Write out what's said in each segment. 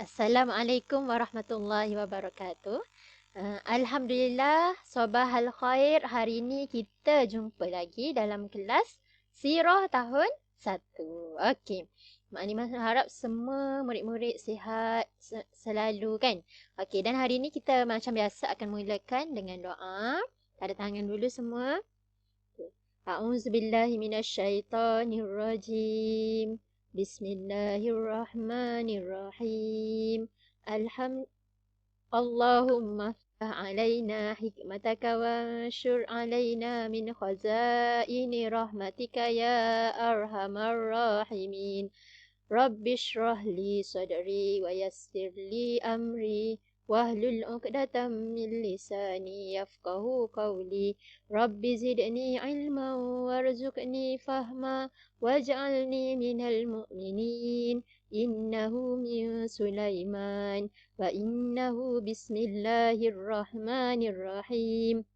Assalamualaikum warahmatullahi wabarakatuh. Alhamdulillah, Sobahal Khair. Hari ini kita jumpa lagi dalam kelas Sirah tahun 1. Okey. Maknimah harap semua murid-murid sihat selalu kan. Okey, dan hari ini kita macam biasa akan mulakan dengan doa. Tanda tangan dulu semua. A'udzubillahi minasyaitonirrajim. Bismillahirrahmanirrahim. Allahumma ftah alaina hikmataka wanshur alaina min khazaini rahmatika ya arhamar rahimin. Rabbi shrah li sadri wa yassir li amri wahlul 'uqdatam min lisani yafqahu qawli. Rabbi zidni ilman warzuqni fahma waj'alni minal mu'minin. Innahu min Sulaiman wa innahu bismillahirrahmanirrahim.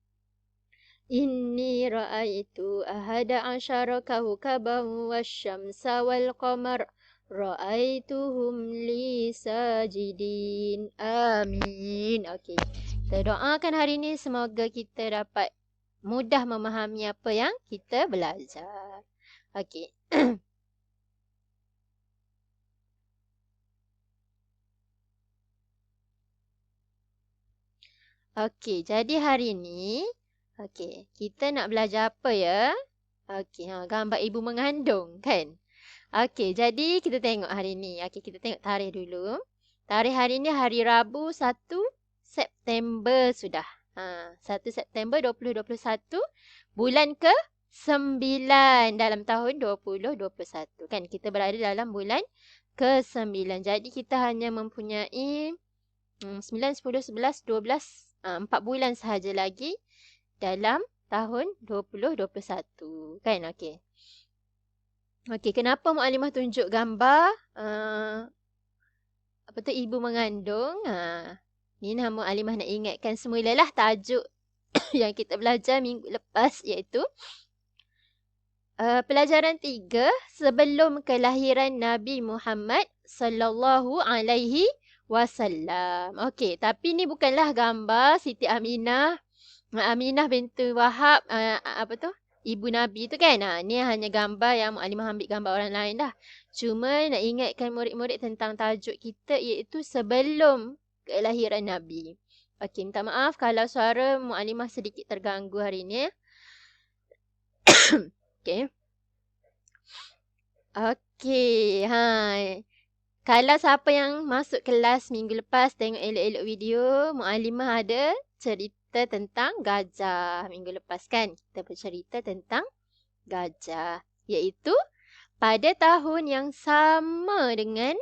Inni ra'aitu ahada asyara kawkaban wasyamsa wal qamar ra'aituhum li sajidin. Amin. Okey. Kita doakan hari ini semoga kita dapat mudah memahami apa yang kita belajar. Okey. Okey, jadi hari ini kita nak belajar apa ya? Okey, gambar ibu mengandung kan? Okey, jadi kita tengok hari ni. Okey, kita tengok tarikh dulu. Tarikh hari ni hari Rabu 1 September sudah. 1 September 2021. Bulan ke-9 dalam tahun 2021. Kan kita berada dalam bulan ke-9. Jadi kita hanya mempunyai 9, 10, 11, 12, 4 bulan sahaja lagi dalam tahun 2021. Kan? Okey. Okey, kenapa Mu'alimah tunjuk gambar ibu mengandung? Ni Mu'alimah nak ingatkan semulalah tajuk yang kita belajar minggu lepas, iaitu pelajaran 3 sebelum kelahiran Nabi Muhammad sallallahu alaihi wasallam. Okey, tapi ni bukanlah gambar Siti Aminah binti Wahab, ibu Nabi tu kan. Ni hanya gambar yang Mu'alimah ambil gambar orang lain dah. Cuma nak ingatkan murid-murid tentang tajuk kita, iaitu sebelum kelahiran Nabi. Okey, minta maaf kalau suara Mu'alimah sedikit terganggu hari ni. Okey. Okey, kalau siapa yang masuk kelas minggu lepas tengok elok-elok video, Mu'alimah ada cerita tentang gajah minggu lepas kan. Kita bercerita tentang gajah, iaitu pada tahun yang sama dengan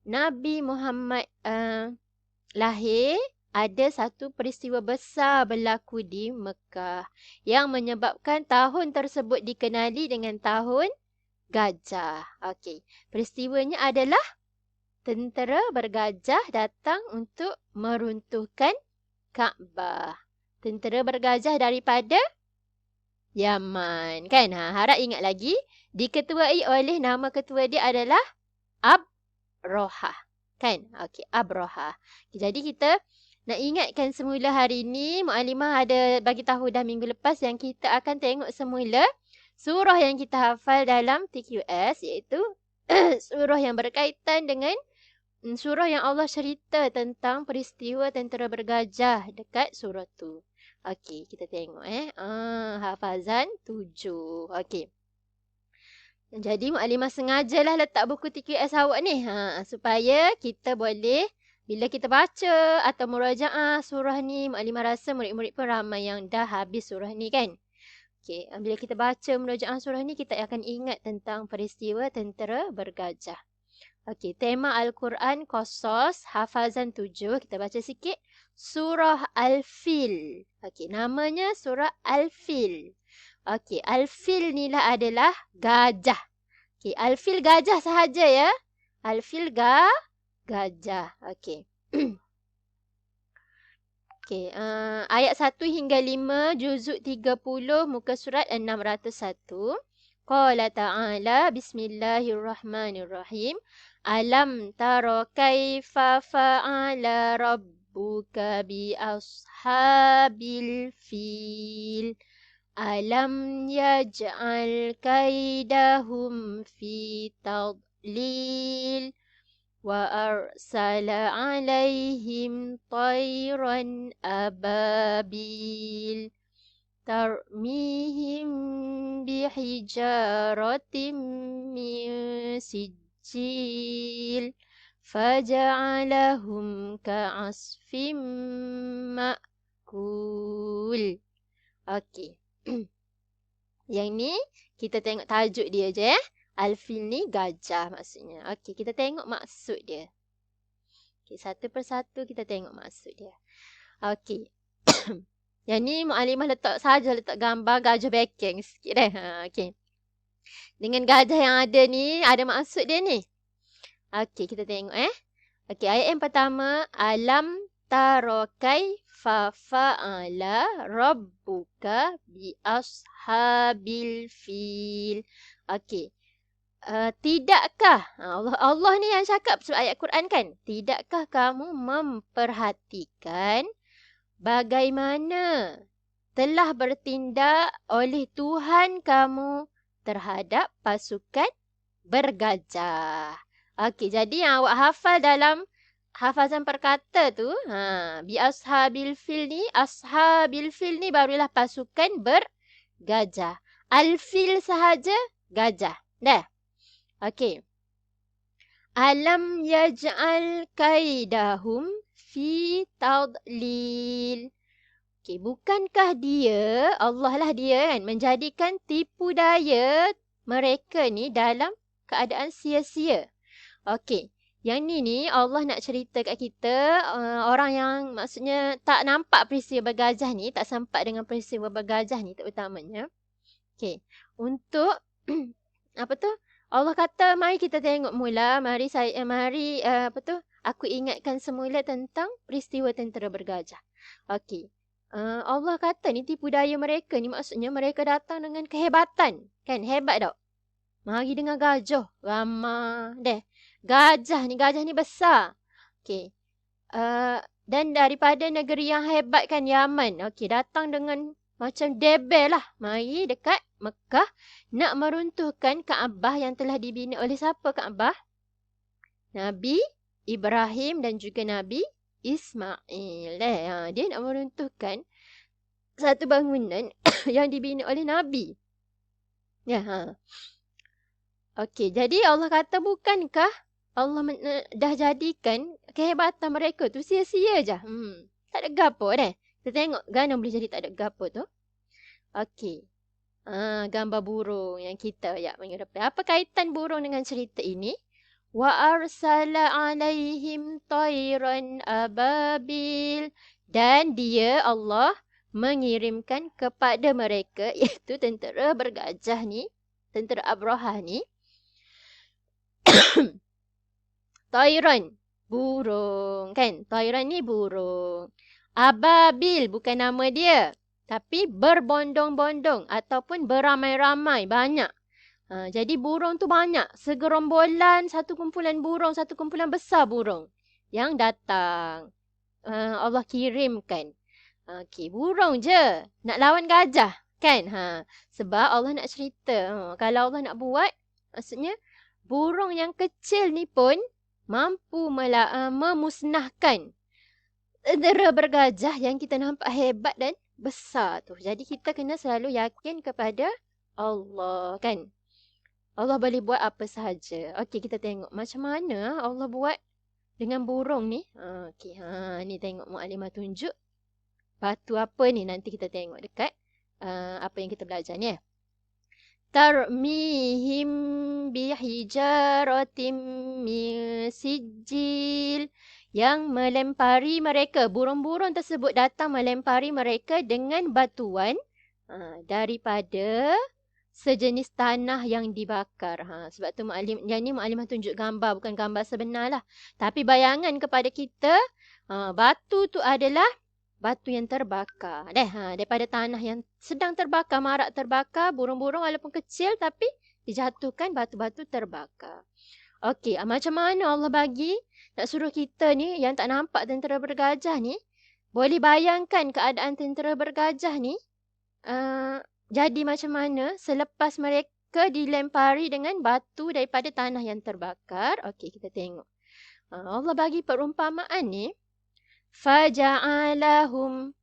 Nabi Muhammad lahir, ada satu peristiwa besar berlaku di Mekah yang menyebabkan tahun tersebut dikenali dengan tahun gajah. Okey, peristiwanya adalah tentera bergajah datang untuk meruntuhkan Kaabah. Tentera bergajah daripada Yaman. Kan? Harap ingat lagi. Diketuai oleh nama ketua dia adalah Abrahah. Kan? Okey, Abrahah. Jadi kita nak ingatkan semula hari ni, Mu'alimah ada bagi tahu dah minggu lepas yang kita akan tengok semula surah yang kita hafal dalam TQS, iaitu surah yang berkaitan dengan surah yang Allah cerita tentang peristiwa tentera bergajah dekat surah tu. Okey, kita tengok hafazan 7. Okey. Jadi Mu'alimah sengajalah letak buku TQS awak ni supaya kita boleh, bila kita baca atau murajaah surah ni, Mu'alimah rasa murid-murid pun ramai yang dah habis surah ni kan. Okey, bila kita baca murajaah surah ni, kita akan ingat tentang peristiwa tentera bergajah. Okey, tema Al-Quran Qasas, hafazan 7. Kita baca sikit. Surah Al-Fil. Okey, namanya surah Al-Fil. Okey, Al-Fil ni lah adalah gajah. Okey, Al-Fil gajah sahaja ya. Al-Fil gajah. Okey. Okey, ayat 1 hingga 5, juzuk 30, muka surat 601. Qala ta'ala, bismillahirrahmanirrahim. Alam tara kaifa fa'ala rabbuka bi ashabil fil. Alam yaj'al kaidahum fi tadlil. Wa arsala alaihim tayran ababil. Tarmihim bihijaratim min sijil. Faja'alahum ka'asfim ma'kul. Okey. Yang ni kita tengok tajuk dia je ya. Al-fil ni gajah maksudnya. Okey, kita tengok maksud dia. Okey, satu persatu kita tengok maksud dia. Okey. Yang ni Mu'alimah letak gambar gajah backing sikit deh. Okey. Dengan gajah yang ada ni, ada maksud dia ni. Okey, kita tengok Okey, ayat yang pertama, alam tara kaifa fa'ala rabbuka bi ashabil fil. Okey. Tidakkah Allah ni yang cakap sebab ayat Quran kan? Tidakkah kamu memperhatikan bagaimana telah bertindak oleh Tuhan kamu terhadap pasukan bergajah? Okey, jadi yang awak hafal dalam hafazan perkata tu, bi ashabil fil ni barulah pasukan bergajah. Al-fil sahaja gajah. Dah. Okey. Alam yaj'al kaidahum fi tadlil. Okey, bukankah dia, Allah lah dia kan, menjadikan tipu daya mereka ni dalam keadaan sia-sia. Okey, yang ni Allah nak cerita kat kita, orang yang maksudnya tak nampak peristiwa bergajah ni, tak sempat dengan peristiwa bergajah ni terutamanya. Okey, untuk apa tu? Allah kata, mari kita tengok mula, aku ingatkan semula tentang peristiwa tentera bergajah. Okey. Allah kata ni tipu daya mereka ni, maksudnya mereka datang dengan kehebatan. Kan, hebat tak? Mari dengan gajah, ramah. Gajah ni besar. Okey. Dan daripada negeri yang hebat kan, Yaman. Okey, datang dengan macam debel lah. Mari dekat Mekah nak meruntuhkan Kaabah yang telah dibina oleh siapa Kaabah? Nabi Ibrahim dan juga Nabi Ismail. Dia nak meruntuhkan satu bangunan yang dibina oleh Nabi. Okey, jadi Allah kata, bukankah Allah dah jadikan kehebatan mereka tu sia-sia je? Tak ada gapo dah. Kita tengok gana boleh jadi tak ada gapo tu. Okey. Gambar burung yang kita minggu depan. Apa kaitan burung dengan cerita ini? Wa arsala alaihim tayran ababil. Dan dia, Allah, mengirimkan kepada mereka, iaitu tentera bergajah ni, tentera Abrahah ni, tayran, burung. Kan? Tayran ni burung. Ababil bukan nama dia, tapi berbondong-bondong ataupun beramai-ramai, banyak. Jadi burung tu banyak. Segerombolan, satu kumpulan burung, satu kumpulan besar burung yang datang. Allah kirimkan. Okey, burung je nak lawan gajah. Kan? Sebab Allah nak cerita. Kalau Allah nak buat, maksudnya burung yang kecil ni pun mampu memusnahkan tentera bergajah yang kita nampak hebat dan besar tu. Jadi kita kena selalu yakin kepada Allah, kan? Allah boleh buat apa sahaja. Okey, kita tengok macam mana Allah buat dengan burung ni. Okey, ni tengok Mu'alimah tunjuk batu apa ni, nanti kita tengok dekat apa yang kita belajar ni. Tarmihim bihijaratim min sijil. Yang melempari mereka, burung-burung tersebut datang melempari mereka dengan batuan daripada sejenis tanah yang dibakar. Sebab tu yang ni Mu'alimah tunjuk gambar, bukan gambar sebenar lah. Tapi bayangan kepada kita, batu tu adalah batu yang terbakar. Daripada tanah yang sedang terbakar, marak terbakar, burung-burung walaupun kecil tapi dijatuhkan batu-batu terbakar. Okey, macam mana Allah bagi nak suruh kita ni yang tak nampak tentera bergajah ni, boleh bayangkan keadaan tentera bergajah ni jadi macam mana selepas mereka dilempari dengan batu daripada tanah yang terbakar. Okey, kita tengok. Allah bagi perumpamaan ni. Faja'alahum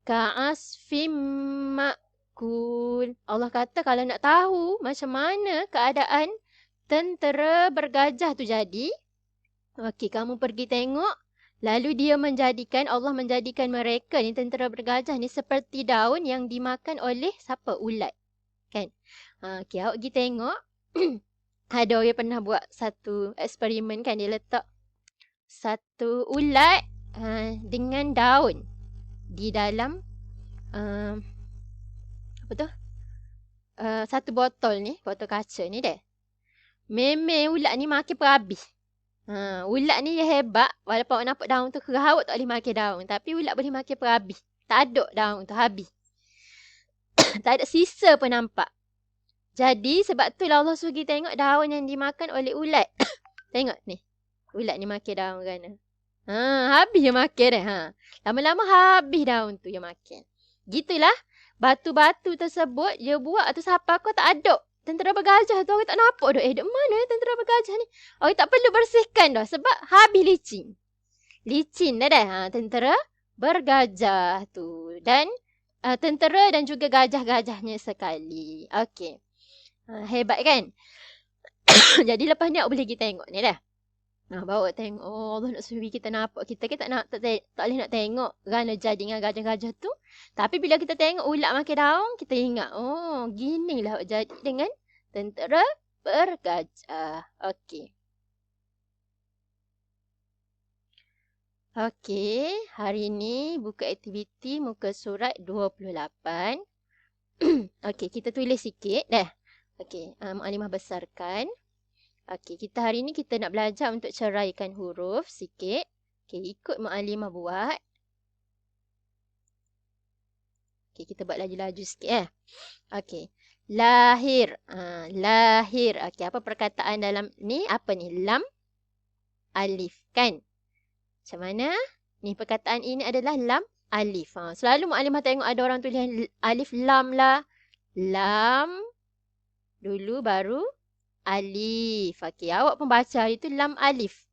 ka'asfim ma'kul. Allah kata kalau nak tahu macam mana keadaan tentera bergajah tu jadi, okey, kamu pergi tengok. Lalu Allah menjadikan mereka ni, tentera bergajah ni, seperti daun yang dimakan oleh siapa? Ulat. Kan? Okey, awak pergi tengok. Ada orang pernah buat satu eksperimen kan. Dia letak satu ulat dengan daun di dalam apa tu? Satu botol ni, botol kaca ni deh. Memang ulat ni makin perhabis. Ulat ni dia hebat. Walaupun awak nampak daun tu kerah, awak tak boleh makan daun. Tapi ulat boleh makan perhabis. Tak ada daun tu habis. Tak ada sisa pun nampak. Jadi sebab tu lah Allah suruh kita tengok daun yang dimakan oleh ulat. Tengok ni. Ulat ni makan daun kan. Habis dia makan dah. Lama-lama habis daun tu dia makan. Gitulah. Batu-batu tersebut dia buat tu siapa kau tak ada. Tentera bergajah tu orang tak nampak dah. Dek mana tentera bergajah ni? Orang tak perlu bersihkan dah sebab habis licin. Licin dah. Tentera bergajah tu. Dan tentera dan juga gajah-gajahnya sekali. Okey. Hebat kan? Jadi lepas ni awak boleh pergi tengok ni dah. Bawa tengok. Allah nak suruh kita nampak. Kita tak boleh nak tengok kerana jadi dengan gajah-gajah tu. Tapi bila kita tengok ulat makan daun, kita ingat, ginilah jadi dengan tentera bergajah. Okey. Okey, hari ni buka aktiviti muka surat 28. Okey, kita tulis sikit dah. Okey, Mu'alimah besarkan. Okey, hari ni kita nak belajar untuk ceraikan huruf sikit. Okey, ikut Mu'alimah buat. Okey, kita buat laju-laju sikit Okey. Lahir. Lahir. Okey, apa perkataan dalam ni? Apa ni? Lam, alif kan? Macam mana? Ni perkataan ini adalah lam, alif. Selalu Mu'alimah tengok ada orang tulis alif lam lah. Lam dulu baru alif. Okey, awak pun baca itu lam alif.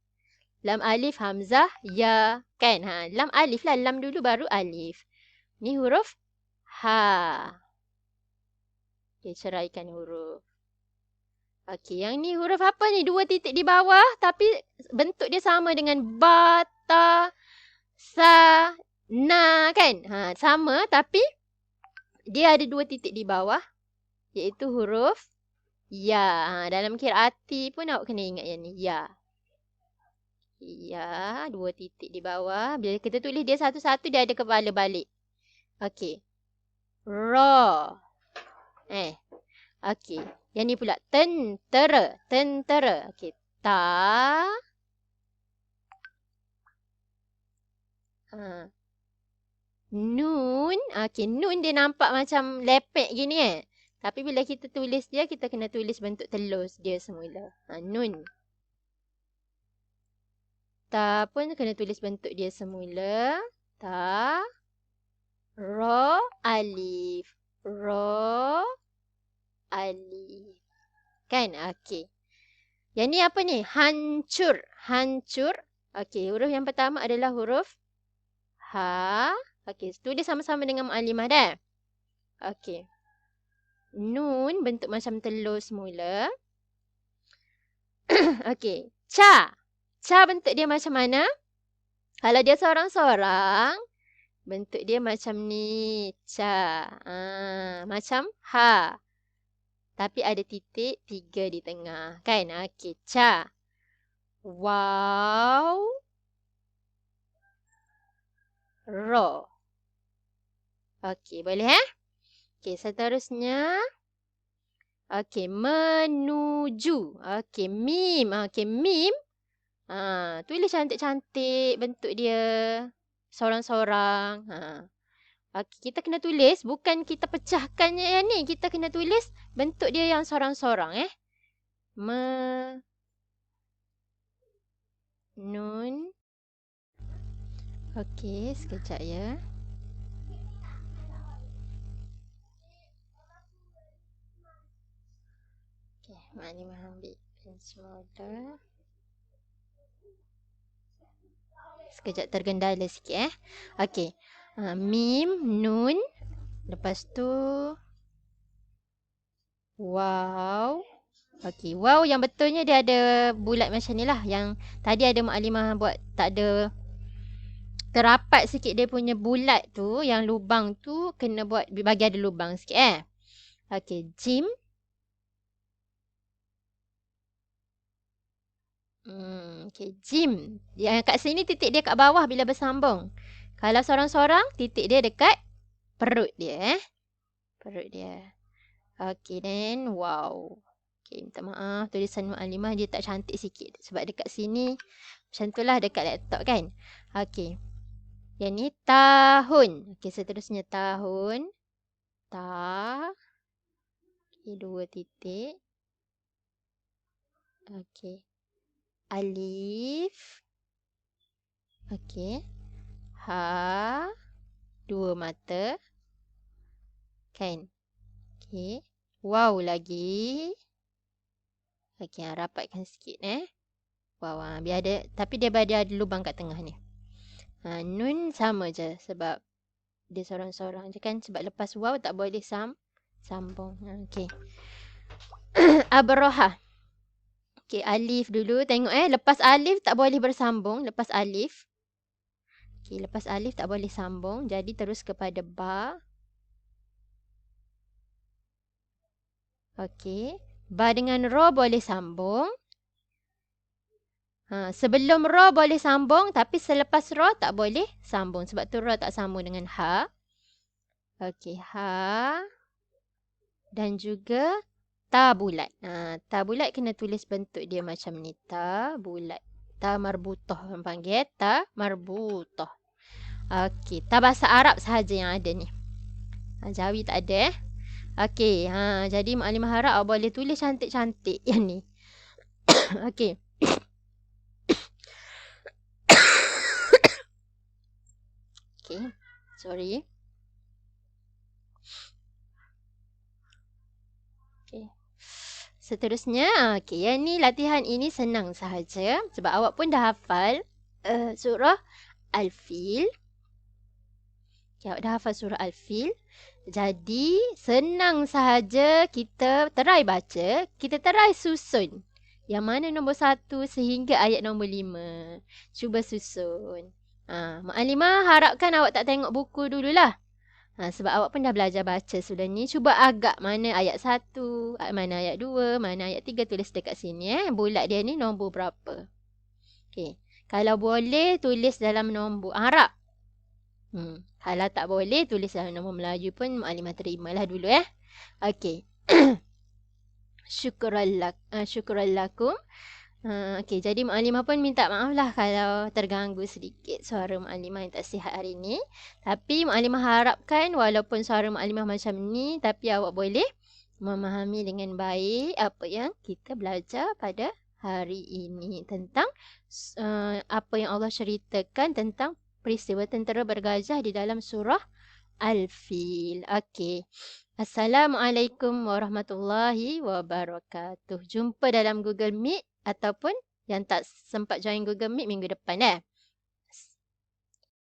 Lam alif, hamzah, ya. Kan? Lam alif lah. Lam dulu baru alif. Ni huruf ha. Okey, ceraikan huruf. Okey, yang ni huruf apa ni? 2 titik di bawah. Tapi bentuk dia sama dengan ba, ta, sa, na. Kan? Sama tapi dia ada 2 titik di bawah. Iaitu huruf ya. Dalam qiraati pun awak kena ingat yang ni. Ya. Ya. 2 titik di bawah. Bila kita tulis dia satu-satu, dia ada kepala balik. Okey. Ra. Okey. Yang ni pula. Tentera. Tentera. Okey. Ta. Nun. Okey. Nun dia nampak macam lepek gini Tapi bila kita tulis dia, kita kena tulis bentuk telus dia semula. Nun. Ta pun kena tulis bentuk dia semula. Ta. Ra. Alif. Ra. Alif. Kan? Okey. Yang ni apa ni? Hancur. Hancur. Okey. Huruf yang pertama adalah huruf ha. Okey. Tulis sama-sama dengan Mu'alimah dah. Okey. Nun bentuk macam telur semula. Okey. Ca. Ca bentuk dia macam mana? Kalau dia seorang-seorang, bentuk dia macam ni. Ca. Macam ha. Tapi ada titik 3 di tengah. Kan? Okey. Ca. Waw. Ro. Okey. Boleh Okey, seterusnya. Okey, menuju. Okey, mim. Okey, mim. Tulis cantik-cantik bentuk dia. Sorang-sorang. Okey, kita kena tulis. Bukan kita pecahkan yang ni. Kita kena tulis bentuk dia yang sorang-sorang. Nun. Okey, sekejap ya. Okey, Maklimah ambil pen semula. Sekejap tergendala sikit Okey. Mim, nun. Lepas tu waw. Okey, waw yang betulnya dia ada bulat macam ni lah. Yang tadi ada Maklimah buat tak ada terapat sikit dia punya bulat tu. Yang lubang tu kena buat bagi ada lubang sikit Okey, jim. Okey, jim. Yang kat sini titik dia kat bawah bila bersambung. Kalau sorang-sorang, titik dia dekat perut dia Perut dia. Okey, then wow. Okey, minta maaf tulisan Maklimah dia tak cantik sikit sebab dekat sini macam tu lah dekat laptop kan. Okey. Yang ni tahun. Okey, seterusnya tahun. Ta. Okey, 2 titik. Okey. Alif. Okey. Ha. 2 mata. Kan? Okey. Wow lagi. Okey, rapatkan sikit Wow, biar ada, tapi dia ada lubang kat tengah ni. Nun sama je sebab dia sorang-sorang je kan. Sebab lepas wow tak boleh sambung. Okey. Abroha. Okey, alif dulu. Tengok lepas alif tak boleh bersambung. Lepas alif. Okey, lepas alif tak boleh sambung. Jadi terus kepada ba. Okey. Ba dengan ro boleh sambung. Sebelum ro boleh sambung. Tapi selepas ro tak boleh sambung. Sebab tu ro tak sambung dengan ha. Okey, ha. Dan juga ta bulat. Ta bulat kena tulis bentuk dia macam ni. Ta bulat. Ta marbutah orang panggil. Ta marbutah. Okey. Ta bahasa Arab sahaja yang ada ni. Jawi tak ada Okey. Jadi Maklimah harap awak boleh tulis cantik-cantik yang ni. Okey. Okey. Sorry. Okey. Seterusnya, okey, yang ni latihan ini senang sahaja sebab awak pun dah hafal surah Al-Fil. Okay, awak dah hafal surah Al-Fil. Jadi, senang sahaja kita try baca, kita try susun. Yang mana nombor 1 sehingga ayat nombor 5. Cuba susun. Maklimah harapkan awak tak tengok buku dululah. Sebab awak pun dah belajar baca sudah ni. Cuba agak mana ayat 1, mana ayat 2, mana ayat 3 tulis dekat sini Bulat dia ni nombor berapa. Okey. Kalau boleh tulis dalam nombor Arab. Kalau tak boleh tulis dalam nombor Melayu pun Maklimah terimalah dulu Okey. Syukran lakum. Okey, jadi Maklimah pun minta maaf lah kalau terganggu sedikit suara Maklimah yang tak sihat hari ni. Tapi Maklimah harapkan walaupun suara Maklimah macam ni, tapi awak boleh memahami dengan baik apa yang kita belajar pada hari ini. Tentang apa yang Allah ceritakan tentang peristiwa tentera bergajah di dalam surah Al-Fil. Okey. Assalamualaikum warahmatullahi wabarakatuh. Jumpa dalam Google Meet ataupun yang tak sempat join Google Meet minggu depan